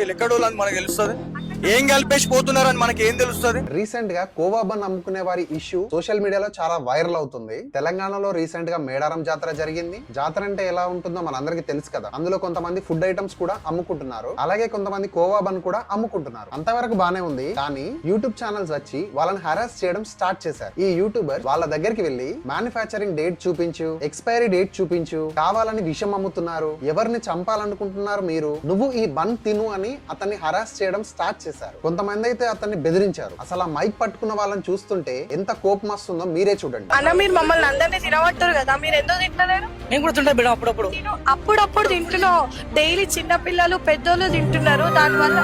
ఎక్కడోళ్ళని మనకు తెలుస్తుంది, ఏం కలిపేసి పోతున్నారని మనకి ఏం తెలుస్తుంది. రీసెంట్ గా కోవా బన్ అమ్ముకునే వారి ఇష్యూ సోషల్ మీడియాలో చాలా వైరల్ అవుతుంది. తెలంగాణలో రీసెంట్ గా మేడారం జాతర జరిగింది. జాతర అంటే ఎలా ఉంటుందో మనందరికీ తెలుసు కదా. అందులో కొంతమంది ఫుడ్ ఐటమ్స్ కూడా అమ్ముకుంటున్నారు, అలాగే కొంతమంది కోవా బన్ కూడా అమ్ముకుంటున్నారు. అంతవరకు బానే ఉంది, కానీ యూట్యూబ్ ఛానల్స్ వచ్చి వాళ్ళని హరాస్ చేయడం స్టార్ట్ చేశారు. ఈ యూట్యూబర్ వాళ్ళ దగ్గరికి వెళ్లి మ్యానుఫ్యాక్చరింగ్ డేట్ చూపించు, ఎక్స్పైరీ డేట్ చూపించు, కావాలని విషం అమ్ముతున్నారు, ఎవరిని చంపాలనుకుంటున్నారు మీరు, నువ్వు ఈ బన్ తిను అని అతన్ని హరాస్ చేయడం స్టార్ట్ చేశారు. కొంతమంది అయితే అతన్ని బెదిరించారు. అసలు ఆ మైక్ పట్టుకున్న వాళ్ళని చూస్తుంటే ఎంత కోపం వస్తుందో మీరే చూడండి. అన్న మీరు మమ్మల్ని అందరినీ తినబట్టారు కదా, మీరు ఎందుకు తింటలేరు? నేను కూడా తింటా మేడం, అప్పుడప్పుడు అప్పుడప్పుడు తింటున్నావు. డైలీ చిన్న పిల్లలు పెద్దోళ్ళు తింటున్నారు, దానివల్ల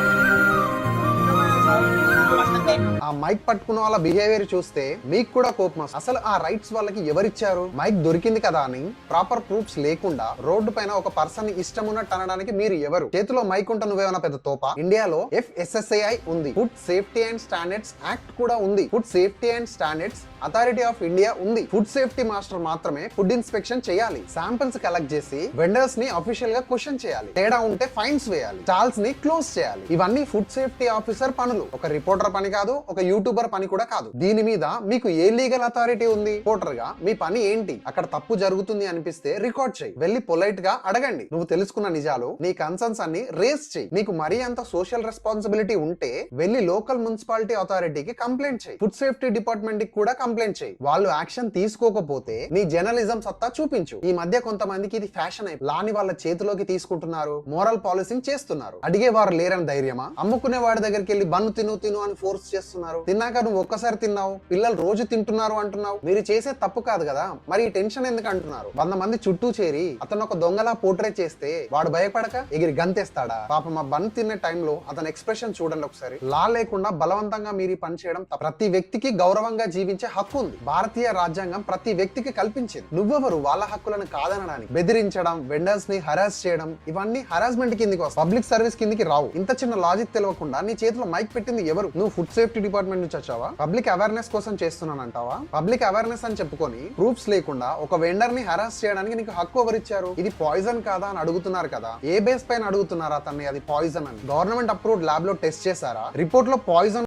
ఆ మైక్ పట్టుకున్న వాళ్ళ బిహేవియర్ చూస్తే మీకు కూడా కోపం వస్తుంది. అసలు ఆ రైట్స్ వాళ్ళకి ఎవరిచ్చారు? మైక్ దొరికింది కదా అని ప్రాపర్ ప్రూఫ్స్ లేకుండా రోడ్డు పైన ఒక పర్సన్ ఇష్టం ఉన్నట్టు అనడానికి మీరు ఎవరు? చేతిలో మైక్ ఉంటే నువ్వేమైనా పెద్ద తోపా? ఇండియాలో FSSAI ఉంది, food safety and standards act కూడా ఉంది, food safety and standards authority of India ఉంది. ఫుడ్ సేఫ్టీ మాస్టర్ మాత్రమే ఫుడ్ ఇన్స్పెక్షన్ చేయాలి, శాంపిల్స్ కలెక్ట్ చేసి వెండర్స్ ని అఫీషియల్ గా క్వశ్చన్ చేయాలి, తేడా ఉంటే ఫైన్స్ వేయాలి, స్టాల్స్ ని క్లోజ్ చేయాలి. ఇవన్నీ ఫుడ్ సేఫ్టీ ఆఫీసర్ పనులు, ఒక రిపోర్టర్ పని కాదు, ఒక యూట్యూబర్ పని కూడా కాదు. దీని మీద మీకు ఏ లీగల్ అథారిటీ ఉంది? రిపోర్టర్ గా మీ పని ఏంటి? అక్కడ తప్పు జరుగుతుంది అనిపిస్తే రికార్డ్ చేయి, వెళ్ళి పొలైట్ గా అడగండి, నువ్వు తెలుసుకున్న నిజాలు, నీ కన్సర్న్స్ అన్ని రేస్ చేయి. నీకు మరీ అంత సోషల్ రెస్పాన్సిబిలిటీ ఉంటే వెళ్ళి లోకల్ మున్సిపాలిటీ అథారిటీకి కంప్లైంట్ చేయి, ఫుడ్ సేఫ్టీ డిపార్ట్మెంట్ కి కూడా కంప్లైంట్ చేయి. వాళ్ళు యాక్షన్ తీసుకోకపోతే నీ జర్నలిజం సత్తా చూపించు. ఈ మధ్య కొంతమందికి ఇది ఫ్యాషన్ అయిపోయింది, లాని వాళ్ళ చేతిలోకి తీసుకుంటున్నారు, మోరల్ పాలసింగ్ చేస్తున్నారు. అడిగేవారు లేరని ధైర్యమా? అమ్ముకునే వాడి దగ్గరికి వెళ్ళి బన్ను తిను తిను అని ఫోర్స్ చేస్తున్నారు. తిన్నాక నువ్వు ఒక్కసారి తిన్నావు, పిల్లలు రోజు తింటున్నారు అంటున్నావు. మీరు చేసే తప్పు కాదు కదా, మరి ఈ టెన్షన్ ఎందుకు అంటున్నారు? 100 మంది చుట్టూ చేరి అతను ఒక దొంగలా పోర్ట్రేట్ చేస్తే వాడు భయపడక ఎగిరి గంతేస్తాడా? పాపం ఆ బన్ తినే టైంలో అతని ఎక్స్ప్రెషన్ చూడండి ఒకసారి. లా లేకుండా బలవంతంగా మీరు పని చేయడం తప్పు. ప్రతి వ్యక్తికి గౌరవంగా జీవించే హక్కు ఉంది, భారతీయ రాజ్యాంగం ప్రతి వ్యక్తికి కల్పించింది. నువ్వెవరు వాళ్ళ హక్కులను కాదనడానికి? బెదిరించడం, వెండర్స్ ని హరాస్ చేయడం, ఇవన్నీ హరాస్మెంట్ కిందికి వస్తాయి, పబ్లిక్ సర్వీస్ కిందికి రావు. ఇంత చిన్న లాజిక్ తెలియకుండా నీ చేతిలో మైక్ పెట్టింది ఎవరు? నువ్వు ఫుడ్ సేఫ్టీ డిపార్ట్మెంట్ నుంచి వచ్చావా? పబ్లిక్ అవేర్నెస్ కోసం చేస్తున్నానంటావా? పబ్లిక్ అవేర్నెస్ అని చెప్పుకొని ప్రూఫ్స్ లేకుండా ఒక వెండర్ ని హరాస్ చేయడానికి నీకు హక్కు ఎవరిచ్చారు? ఇది పాయిజన్ కాదా అని అడుగుతున్నారు కదా. ఏ బేస్ పైన అడుగుతున్నారు అతన్ని అది పాయిజన్ అని? గవర్నమెంట్ అప్రూవ్డ్ ల్యాబ్ లో టెస్ట్ చేశారా? రిపోర్ట్ లో పాయిజన్